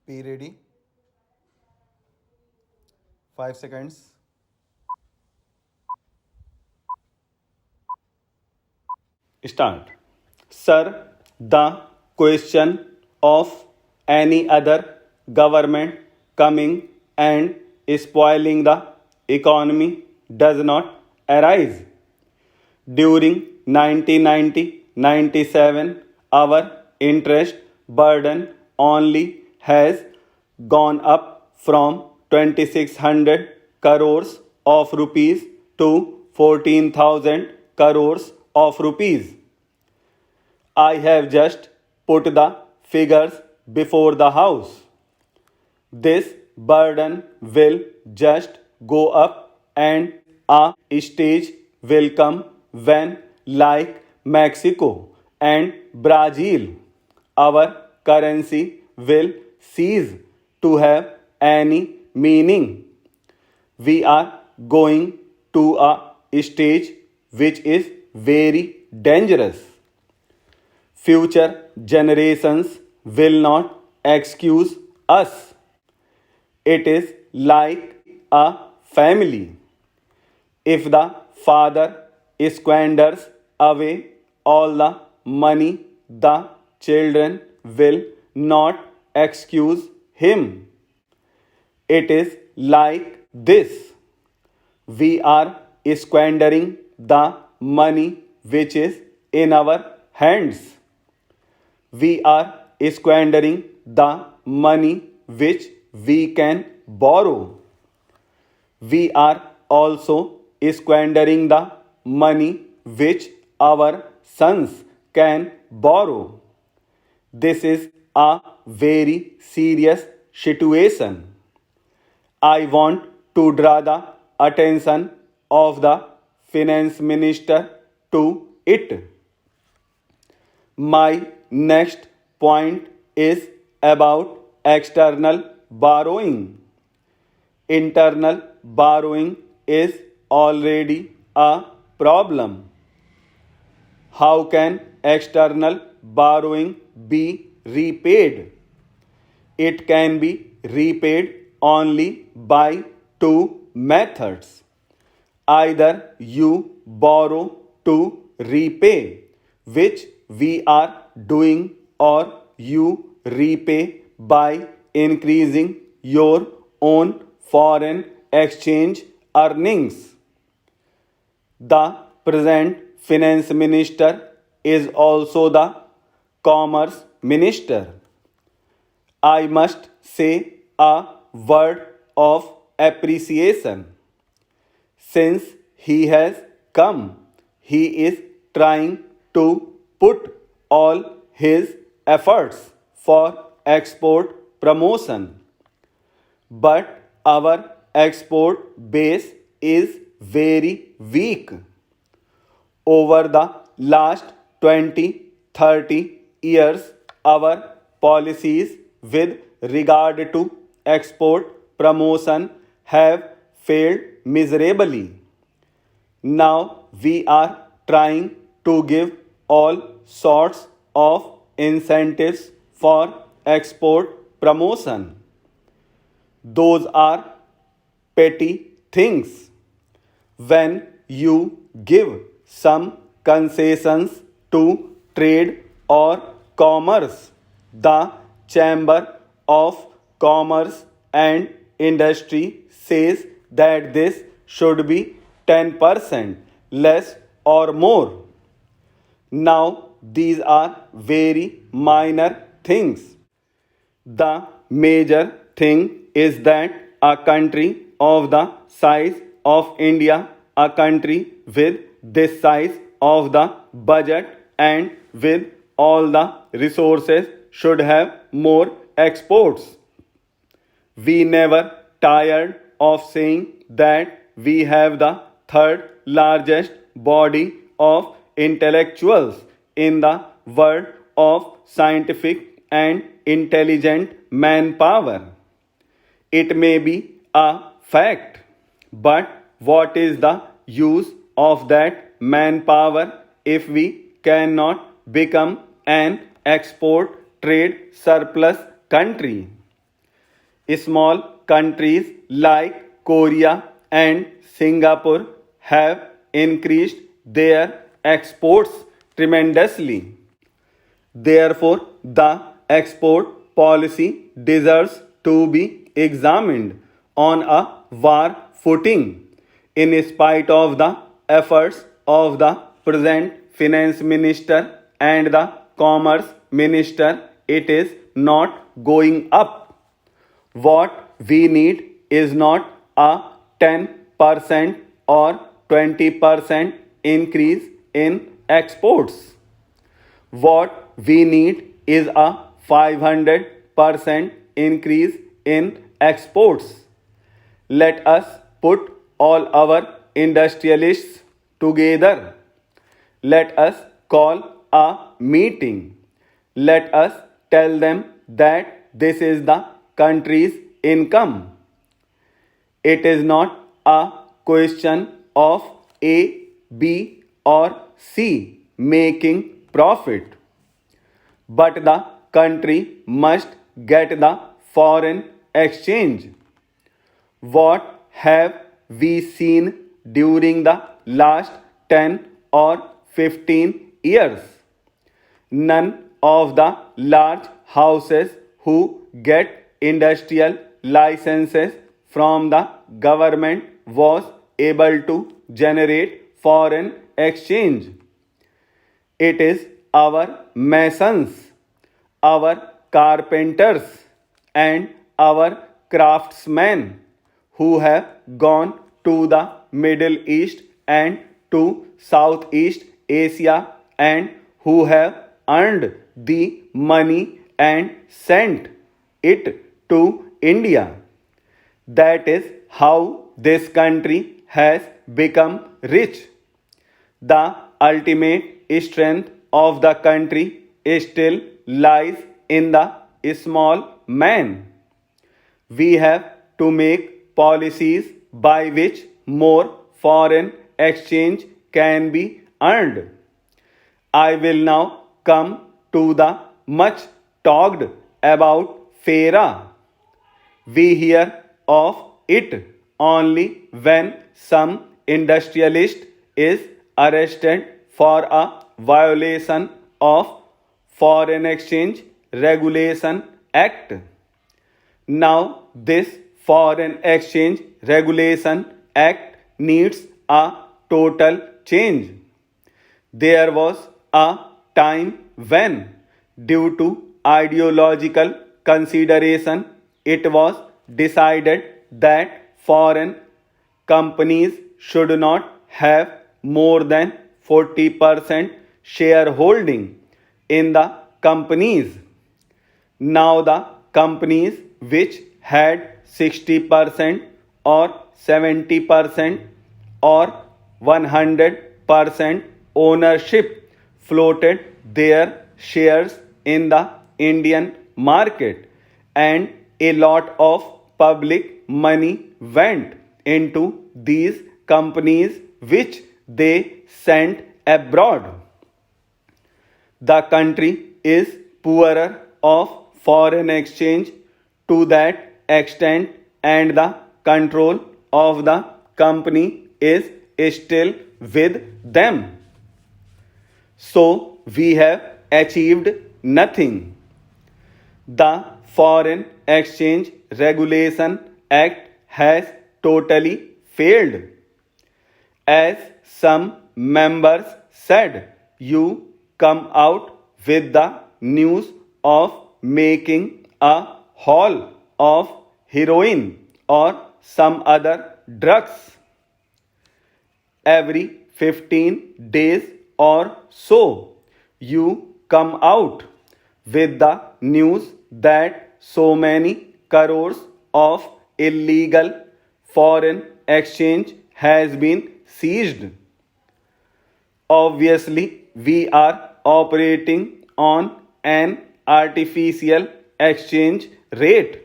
P ready. 5 seconds. Start. Sir, the question of any other government coming and spoiling the economy does not arise. During 1990-97, our interest burden only has gone up from 2600 crores of rupees to 14,000 crores of rupees. I have just put the figures before the house. This burden will just go up, and a stage will come when, like Mexico and Brazil, our currency will cease to have any meaning. We are going to a stage which is very dangerous. Future generations will not excuse us. It is like a family. If the father squanders away all the money, the children will not excuse him. It is like this. We are squandering the money which is in our hands. We are squandering the money which we can borrow. We are also squandering the money which our sons can borrow. This is a very serious situation. I want to draw the attention of the finance minister to it. My next point is about external borrowing. Internal borrowing is already a problem. How can external borrowing be repaid? It can be repaid only by two methods. Either you borrow to repay, which we are doing, or you repay by increasing your own foreign exchange earnings. The present finance minister is also the commerce minister. I must say a word of appreciation. Since he has come, he is trying to put all his efforts for export promotion. But our export base is very weak. Over the last 20-30 years, our policies with regard to export promotion have failed miserably. Now we are trying to give all sorts of incentives for export promotion. Those are petty things. When you give some concessions to trade or commerce, the Chamber of Commerce and Industry says that this should be 10% less or more. Now, these are very minor things. The major thing is that a country of the size of India, a country with this size of the budget and with all the resources, should have more exports. We never tired of saying that we have the third largest body of intellectuals in the world of scientific and intelligent manpower. It may be a fact, but what is the use of that manpower if we cannot become an export trade surplus country? Small countries like Korea and Singapore have increased their exports tremendously. Therefore, the export policy deserves to be examined on a war footing. In spite of the efforts of the present finance minister and the commerce minister, it is not going up. What we need is not a 10% or 20% increase in exports. What we need is a 500% increase in exports. Let us put all our industrialists together. Let us call a meeting. Let us tell them that this is the country's income. It is not a question of A, B, or C making profit, but the country must get the foreign exchange. What have we seen during the last 10 or 15 years? None of the large houses who get industrial licenses from the government was able to generate foreign exchange. It is our masons, our carpenters, and our craftsmen who have gone to the Middle East and to Southeast Asia and who have earned the money and sent it to India. That is how this country has become rich. The ultimate strength of the country still lies in the small man. We have to make policies by which more foreign exchange can be earned. I will now come to the much talked about FARA. We hear of it only when some industrialist is arrested for a violation of Foreign Exchange Regulation Act. Now, this Foreign Exchange Regulation Act needs a total change. There was a time when, due to ideological consideration, it was decided that foreign companies should not have more than 40% shareholding in the companies. Now the companies which had 60% or 70% or 100% ownership floated their shares in the Indian market, and a lot of public money went into these companies which they sent abroad. The country is poorer of foreign exchange to that extent, and the control of the company is still with them. So we have achieved nothing. The Foreign Exchange Regulation Act has totally failed. As some members said, you come out with the news of making a haul of heroin or some other drugs every 15 days or so. You come out with the news that so many crores of illegal foreign exchange has been seized. Obviously, we are operating on an artificial exchange rate.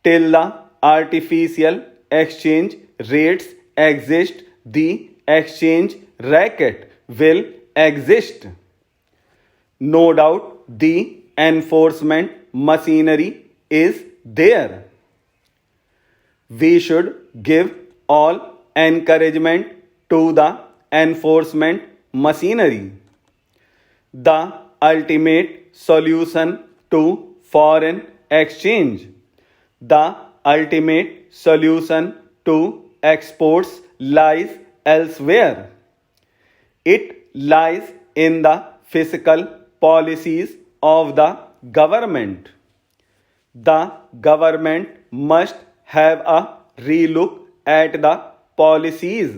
Till the artificial exchange rates exist, the exchange racket will exist. No doubt the enforcement machinery is there. We should give all encouragement to the enforcement machinery. The ultimate solution to foreign exchange. The ultimate solution to exports lies elsewhere. It lies in the fiscal policies of the government. The government must have a relook at the policies.